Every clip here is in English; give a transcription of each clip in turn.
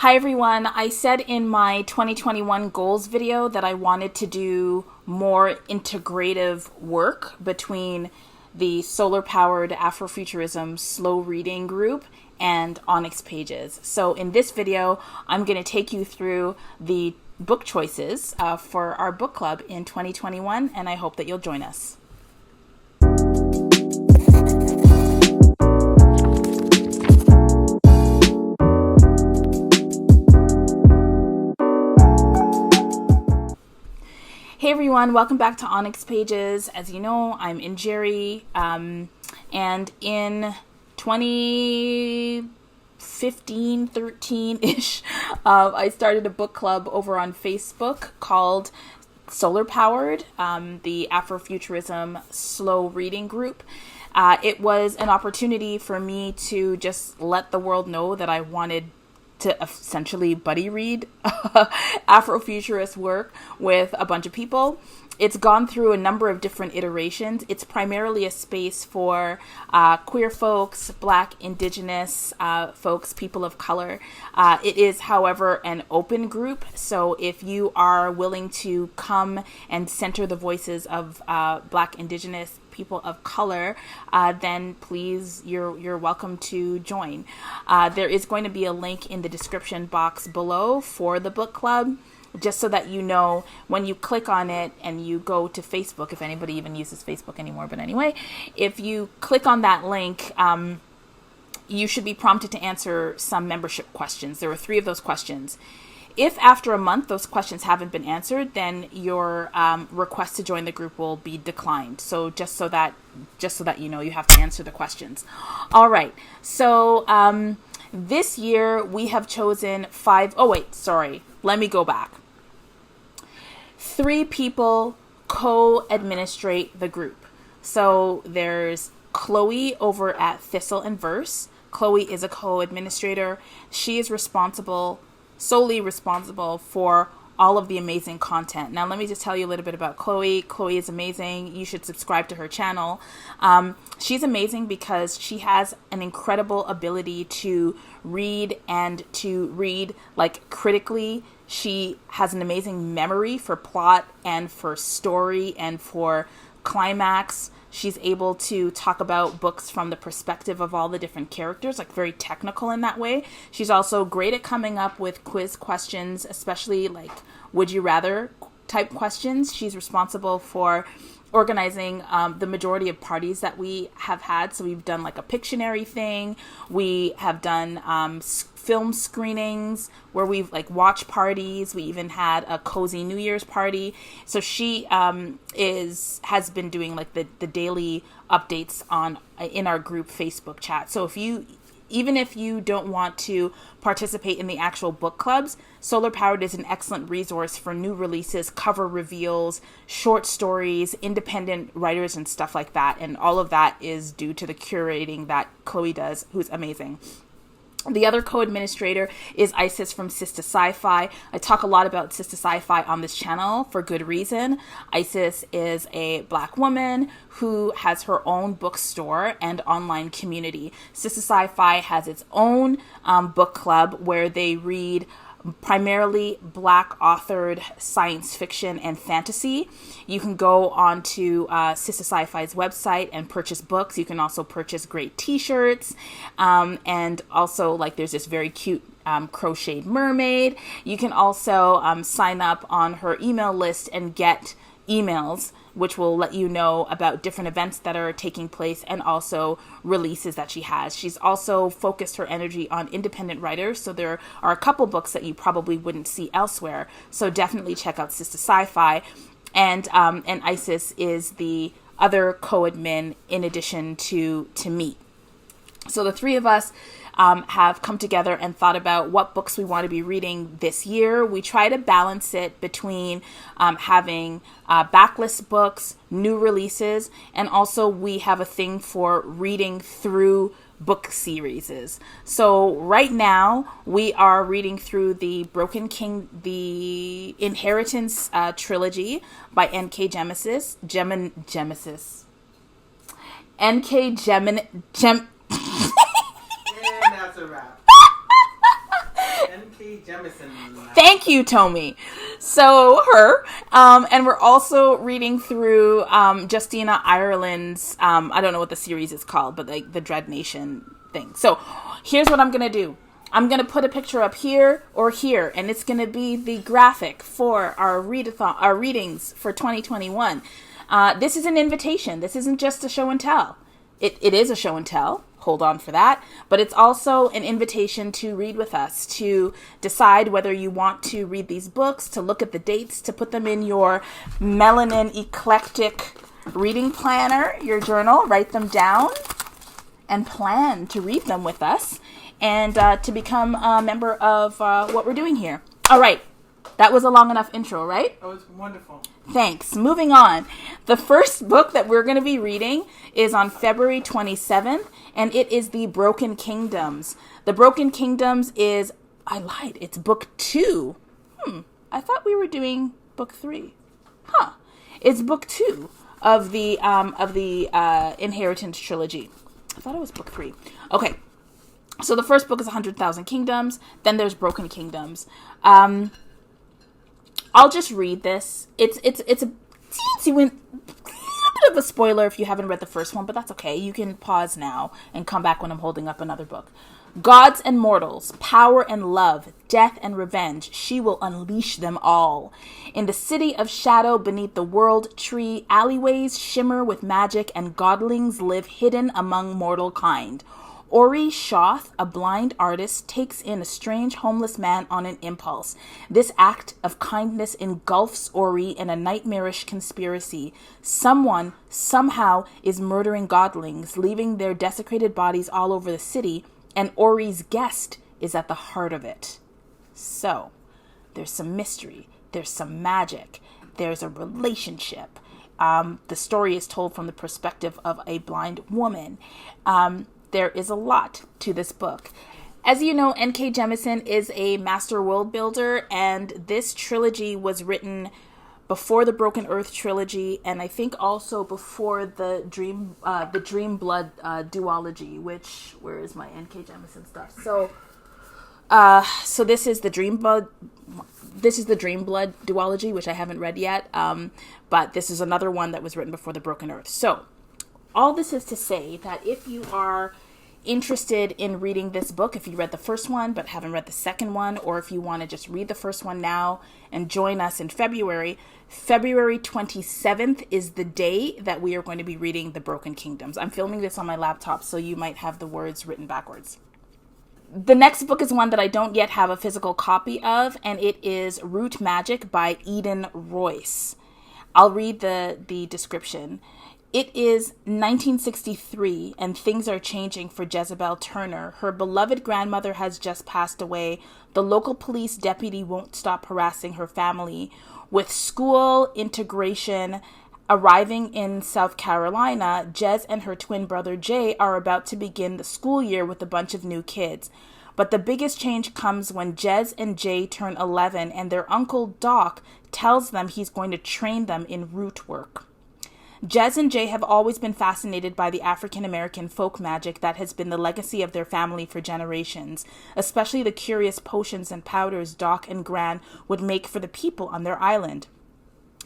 Hi everyone, I said in my 2021 goals video that I wanted to do more integrative work between the solar-powered Afrofuturism slow reading group and ONYX pages. So in this video, I'm going to take you through the book choices for our book club in 2021, and I hope that you'll join us. Hey everyone, welcome back to ONYX Pages. As you know, I'm Njeri, and in 2015, 13-ish, I started a book club over on Facebook called Solar Powered, the Afrofuturism slow reading group. It was an opportunity for me to just let the world know that I wanted to essentially buddy read Afrofuturist work with a bunch of people. It's gone through a number of different iterations. It's primarily a space for queer folks, Black, Indigenous folks, people of color. It is, however, an open group. So if you are willing to come and center the voices of Black, Indigenous people of color, then please, you're welcome to join. There is going to be a link in the description box below for the book club, just so that you know when you click on it and you go to Facebook, if anybody even uses Facebook anymore. But anyway, if you click on that link, you should be prompted to answer some membership questions. There were 3 of those questions. If after a month those questions haven't been answered, then your request to join the group will be declined. So just so that you know, you have to answer the questions. All right. So this year we have chosen 5. Oh wait, sorry. Let me go back. 3 people co-administrate the group. So there's Chloe over at Thistle and Verse. Chloe is a co-administrator. She is solely responsible for all of the amazing content. Now, let me just tell you a little bit about Chloe. Chloe is amazing. You should subscribe to her channel. She's amazing because she has an incredible ability to read and to read like critically. She has an amazing memory for plot and for story and for climax. She's able to talk about books from the perspective of all the different characters, like very technical in that way. She's also great at coming up with quiz questions, especially like would you rather type questions. She's responsible for organizing the majority of parties that we have had. So we've done like a Pictionary thing. We have done film screenings where we've like watch parties. We even had a cozy New Year's party. So she has been doing like the daily updates in our group Facebook chat. So even if you don't want to participate in the actual book clubs, Solar Powered is an excellent resource for new releases, cover reveals, short stories, independent writers, and stuff like that. And all of that is due to the curating that Chloe does, who's amazing. The other co-administrator is Isis from SistahSciFi. I talk a lot about SistahSciFi on this channel for good reason. Isis is a Black woman who has her own bookstore and online community. SistahSciFi has its own book club where they read primarily Black authored science fiction and fantasy. You can go on to SistahSciFi's website and purchase books. You can also purchase great t-shirts, and also like there's this very cute crocheted mermaid. You can also sign up on her email list and get emails which will let you know about different events that are taking place and also releases that she has. She's also focused her energy on independent writers, so there are a couple books that you probably wouldn't see elsewhere. So definitely check out SistahSciFi. And Isis is the other co-admin in addition to me. So the 3 of us have come together and thought about what books we want to be reading this year. We try to balance it between having backlist books, new releases, and also we have a thing for reading through book series. So right now we are reading through the the Inheritance trilogy by N.K. Jemisis. And that's a wrap. N.K. Jemisin. Thank you, Tomi. So her, and we're also reading through Justina Ireland's, I don't know what the series is called, but like the Dread Nation thing. So here's what I'm going to do. I'm going to put a picture up here or here, and it's going to be the graphic for our readathon, our readings for 2021. This is an invitation. This isn't just a show and tell. It is a show and tell. Hold on for that. But it's also an invitation to read with us, to decide whether you want to read these books, to look at the dates, to put them in your melanin eclectic reading planner, your journal, write them down, and plan to read them with us, and to become a member of what we're doing here. All right. That was a long enough intro, right? That was wonderful. Thanks. Moving on. The first book that we're going to be reading is on February 27th, and it is The Broken Kingdoms. The Broken Kingdoms is, I lied, it's book 2. I thought we were doing book 3. It's book 2 of the Inheritance trilogy. I thought it was book 3. Okay. So the first book is 100,000 Kingdoms. Then there's Broken Kingdoms. I'll just read this. It's a teensy bit of a spoiler if you haven't read the first one, but that's okay. You can pause now and come back when I'm holding up another book. Gods and mortals, power and love, death and revenge, she will unleash them all. In the city of shadow beneath the world tree, alleyways shimmer with magic and godlings live hidden among mortal kind. Ori Shoth, a blind artist, takes in a strange homeless man on an impulse. This act of kindness engulfs Ori in a nightmarish conspiracy. Someone, somehow, is murdering godlings, leaving their desecrated bodies all over the city, and Ori's guest is at the heart of it. So, there's some mystery, there's some magic, there's a relationship. The story is told from the perspective of a blind woman. There is a lot to this book. As you know, N.K. Jemisin is a master world builder, and this trilogy was written before the Broken Earth trilogy, and I think also before the Dream Blood duology. Which, where is my N.K. Jemisin stuff? So this is the Dream Blood. This is the Dream Blood duology, which I haven't read yet. But this is another one that was written before the Broken Earth. So, all this is to say that if you are interested in reading this book, if you read the first one but haven't read the second one, or if you want to just read the first one now and join us in February 27th is the day that we are going to be reading The Broken Kingdoms. I'm filming this on my laptop, so you might have the words written backwards. The next book is one that I don't yet have a physical copy of, and it is Root Magic by Eden Royce. I'll read the description. It is 1963, and things are changing for Jezebel Turner. Her beloved grandmother has just passed away. The local police deputy won't stop harassing her family. With school integration arriving in South Carolina, Jez and her twin brother Jay are about to begin the school year with a bunch of new kids. But the biggest change comes when Jez and Jay turn 11, and their uncle Doc tells them he's going to train them in root work. Jez and Jay have always been fascinated by the African-American folk magic that has been the legacy of their family for generations, especially the curious potions and powders Doc and Gran would make for the people on their island.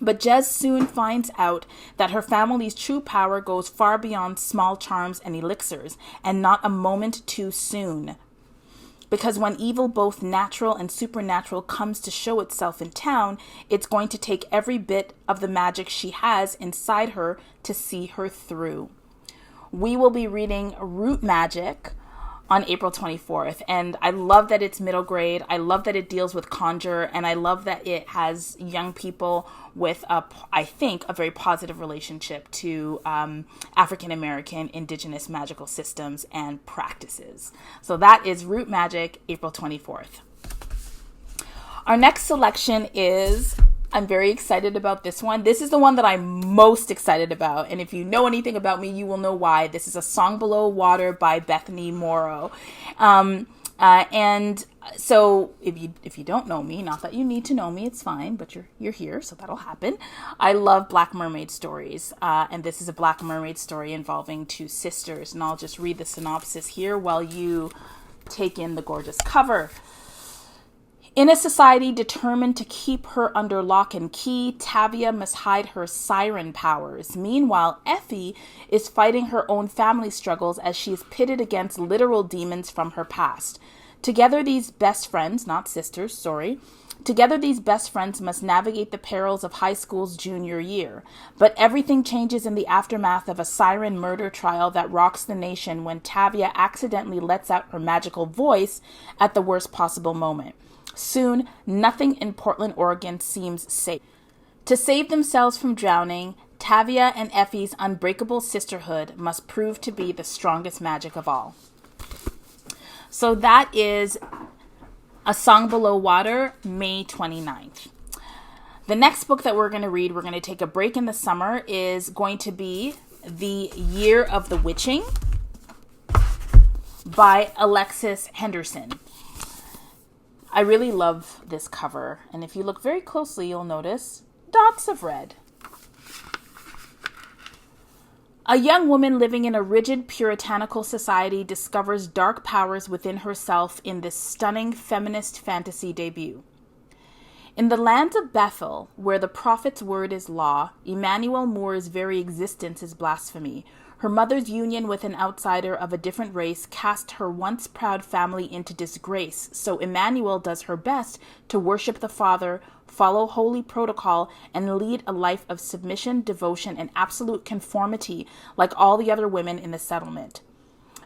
But Jez soon finds out that her family's true power goes far beyond small charms and elixirs, and not a moment too soon. Because when evil, both natural and supernatural, comes to show itself in town, it's going to take every bit of the magic she has inside her to see her through. We will be reading Root Magic on April 24th, and I love that it's middle grade. I love that it deals with conjure, and I love that it has young people with, I think, a very positive relationship to African-American indigenous magical systems and practices. So that is Root Magic, April 24th. Our next selection is, I'm very excited about this one. This is the one that I'm most excited about. And if you know anything about me, you will know why. This is A Song Below Water by Bethany Morrow. And so if you don't know me, not that you need to know me, it's fine, but you're here, so that'll happen. I love Black Mermaid stories. And this is a Black Mermaid story involving two sisters. And I'll just read the synopsis here while you take in the gorgeous cover. In a society determined to keep her under lock and key, Tavia must hide her siren powers. Meanwhile, Effie is fighting her own family struggles as she is pitted against literal demons from her past. Together, these best friends, not sisters, together these best friends must navigate the perils of high school's junior year. But everything changes in the aftermath of a siren murder trial that rocks the nation when Tavia accidentally lets out her magical voice at the worst possible moment. Soon, nothing in Portland, Oregon seems safe. To save themselves from drowning, Tavia and Effie's unbreakable sisterhood must prove to be the strongest magic of all. So that is A Song Below Water, May 29th. The next book that we're going to read, we're going to take a break in the summer, is going to be The Year of the Witching by Alexis Henderson. I really love this cover, and if you look very closely, you'll notice dots of red. A young woman living in a rigid puritanical society discovers dark powers within herself in this stunning feminist fantasy debut. In the land of Bethel, where the prophet's word is law, Emmanuel Moore's very existence is blasphemy. Her mother's union with an outsider of a different race cast her once proud family into disgrace, so Emmanuel does her best to worship the Father, follow holy protocol, and lead a life of submission, devotion, and absolute conformity like all the other women in the settlement.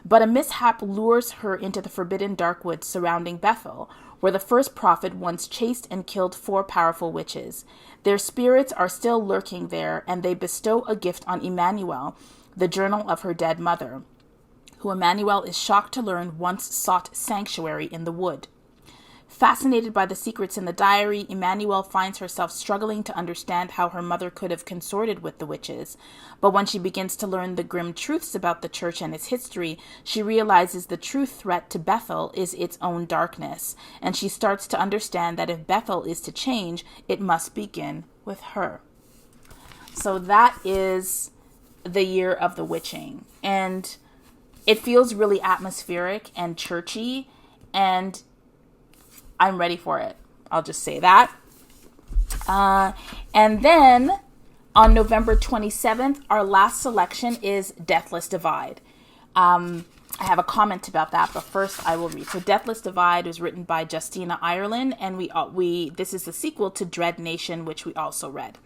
But a mishap lures her into the forbidden dark woods surrounding Bethel, where the first prophet once chased and killed 4 powerful witches. Their spirits are still lurking there, and they bestow a gift on Emmanuel, the journal of her dead mother, who Emmanuel is shocked to learn once sought sanctuary in the wood. Fascinated by the secrets in the diary, Emmanuel finds herself struggling to understand how her mother could have consorted with the witches. But when she begins to learn the grim truths about the church and its history, she realizes the true threat to Bethel is its own darkness, and she starts to understand that if Bethel is to change, it must begin with her. So that is The Year of the Witching, and it feels really atmospheric and churchy, and I'm ready for it. I'll just say that. And then on November 27th, our last selection is Deathless Divide. I have a comment about that, but first I will read. So Deathless Divide was written by Justina Ireland, and this is the sequel to Dread Nation, which we also read.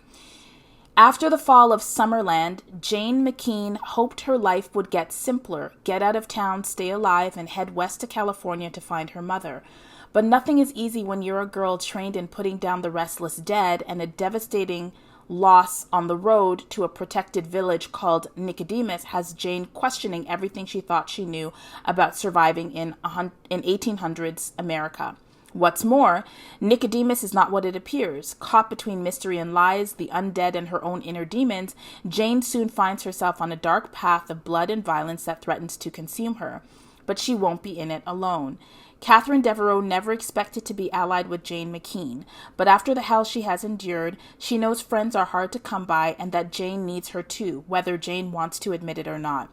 After the fall of Summerland, Jane McKean hoped her life would get simpler, get out of town, stay alive, and head west to California to find her mother. But nothing is easy when you're a girl trained in putting down the restless dead, and a devastating loss on the road to a protected village called Nicodemus has Jane questioning everything she thought she knew about surviving in 1800s America. What's more, Nicodemus is not what it appears. Caught between mystery and lies, the undead and her own inner demons, Jane soon finds herself on a dark path of blood and violence that threatens to consume her. But she won't be in it alone. Catherine Devereaux never expected to be allied with Jane McKean, but after the hell she has endured, she knows friends are hard to come by and that Jane needs her too, whether Jane wants to admit it or not.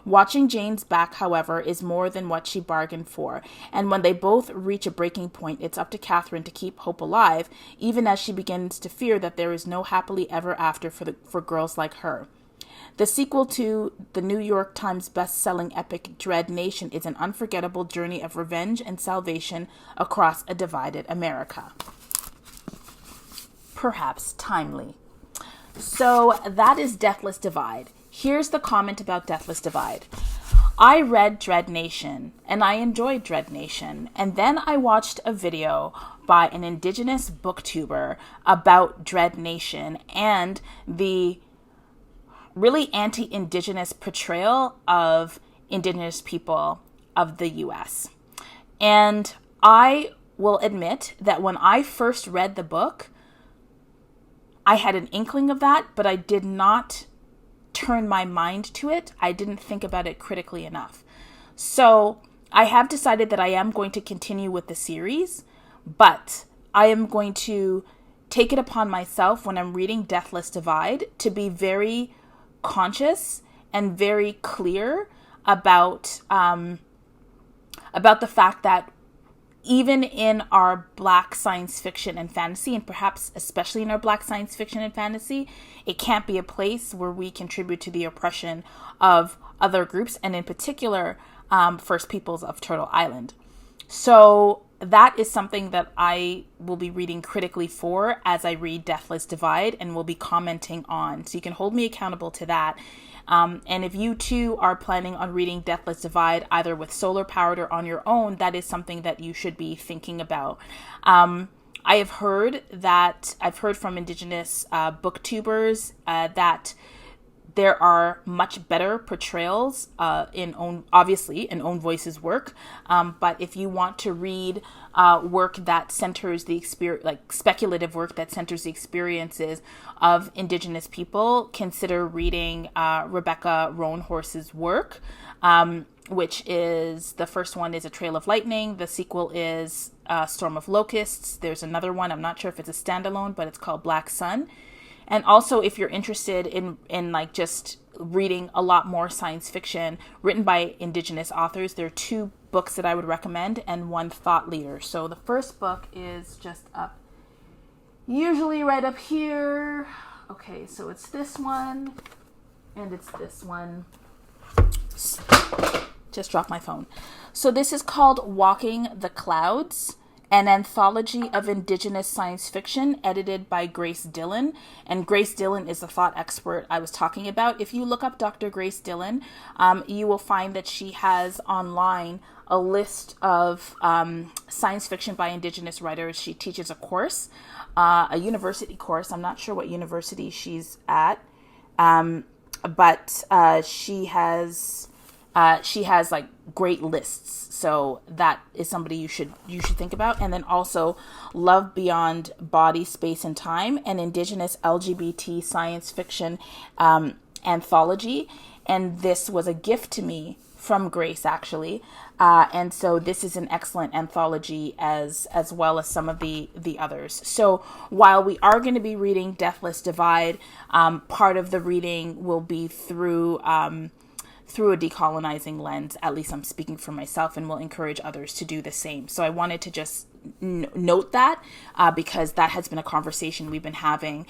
Watching Jane's back, however, is more than what she bargained for, and when they both reach a breaking point, it's up to Catherine to keep hope alive, even as she begins to fear that there is no happily ever after for girls like her. The sequel to the New York Times best-selling epic Dread Nation is an unforgettable journey of revenge and salvation across a divided America. Perhaps timely. So that is Deathless Divide. Here's the comment about Deathless Divide. I read Dread Nation, and I enjoyed Dread Nation, and then I watched a video by an indigenous booktuber about Dread Nation and the really anti-indigenous portrayal of indigenous people of the U.S. And I will admit that when I first read the book, I had an inkling of that, but I did not turn my mind to it. I didn't think about it critically enough. So I have decided that I am going to continue with the series, but I am going to take it upon myself when I'm reading Deathless Divide to be very conscious and very clear about the fact that even in our Black science fiction and fantasy, and perhaps especially in our Black science fiction and fantasy, it can't be a place where we contribute to the oppression of other groups, and in particular, First Peoples of Turtle Island. So that is something that I will be reading critically for as I read Deathless Divide, and will be commenting on. So you can hold me accountable to that. And if you too are planning on reading Deathless Divide, either with SOULar powered or on your own, that is something that you should be thinking about. I've heard from Indigenous booktubers that there are much better portrayals in Own Voice's work. But if you want to read work that centers the experience, like speculative work that centers the experiences of Indigenous people, consider reading Rebecca Roanhorse's work, which is, the first one is A Trail of Lightning. The sequel is Storm of Locusts. There's another one, I'm not sure if it's a standalone, but it's called Black Sun. And also, if you're interested in like just reading a lot more science fiction written by Indigenous authors, there are 2 books that I would recommend and 1 thought leader. So the first book is just up, usually right up here. Okay, so it's this one, and it's this one. Just dropped my phone. So this is called Walking the Clouds, an anthology of Indigenous science fiction edited by Grace Dillon. And Grace Dillon is the thought expert I was talking about. If you look up Dr. Grace Dillon, you will find that she has online a list of science fiction by Indigenous writers. She teaches a course, a university course. I'm not sure what university she's at, but she has like great lists. So that is somebody you should think about. And then also Love Beyond Body, Space, and Time, an Indigenous LGBT science fiction anthology. And this was a gift to me from Grace, actually. And so this is an excellent anthology as well as some of the others. So while we are going to be reading Deathless Divide, part of the reading will be through a decolonizing lens. At least I'm speaking for myself, and will encourage others to do the same. So I wanted to just note that because that has been a conversation we've been having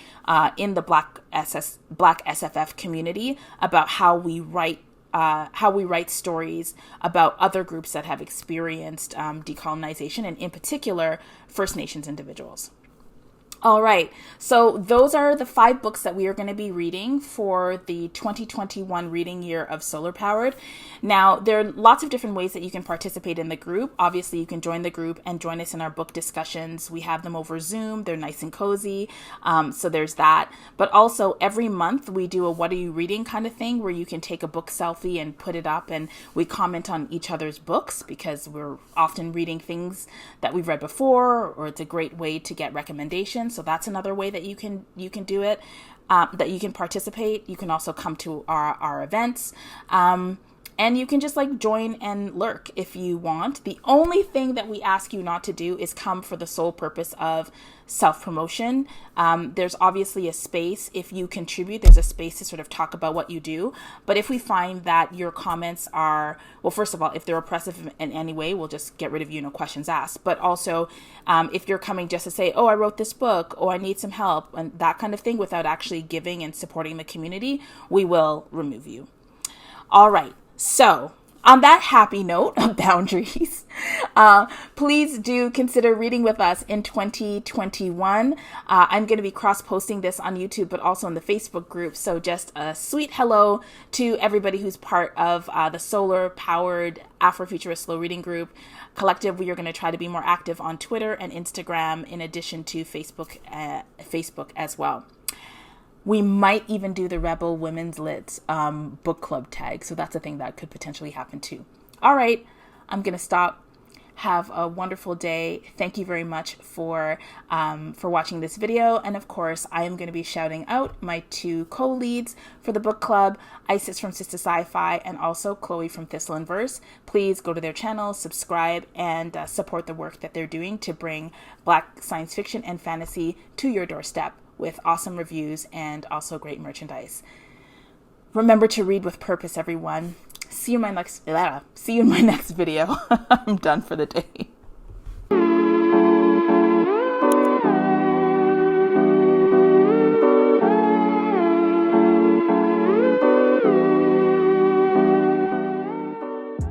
in the Black SFF community about how we write stories about other groups that have experienced decolonization, and in particular First Nations individuals. All right, so those are the 5 books that we are going to be reading for the 2021 reading year of SOULar Powered. Now, there are lots of different ways that you can participate in the group. Obviously, you can join the group and join us in our book discussions. We have them over Zoom. They're nice and cozy, so there's that. But also, every month, we do a what are you reading kind of thing where you can take a book selfie and put it up, and we comment on each other's books because we're often reading things that we've read before, or it's a great way to get recommendations. So that's another way that you can do it, that you can participate. You can also come to our events. And you can just like join and lurk if you want. The only thing that we ask you not to do is come for the sole purpose of self-promotion. There's obviously a space. If you contribute, there's a space to sort of talk about what you do. But if we find that your comments are, well, first of all, if they're oppressive in any way, we'll just get rid of you, no questions asked. But also, if you're coming just to say, oh, I wrote this book, oh, I need some help, and that kind of thing, without actually giving and supporting the community, we will remove you. All right. So, on that happy note of boundaries, please do consider reading with us in 2021. I'm going to be cross-posting this on YouTube, but also in the Facebook group. So just a sweet hello to everybody who's part of the SOULar-powered Afrofuturist Slow Reading Group collective. We are going to try to be more active on Twitter and Instagram, in addition to Facebook as well. We might even do the Rebel Women's Lit book club tag. So that's a thing that could potentially happen too. All right, I'm going to stop. Have a wonderful day. Thank you very much for watching this video. And of course, I am going to be shouting out my 2 co-leads for the book club, Isis from SistahSciFi and also Chloe from Thistle and Verse. Please go to their channel, subscribe, and support the work that they're doing to bring Black science fiction and fantasy to your doorstep, with awesome reviews and also great merchandise. Remember to read with purpose, everyone. See you in my next video. I'm done for the day.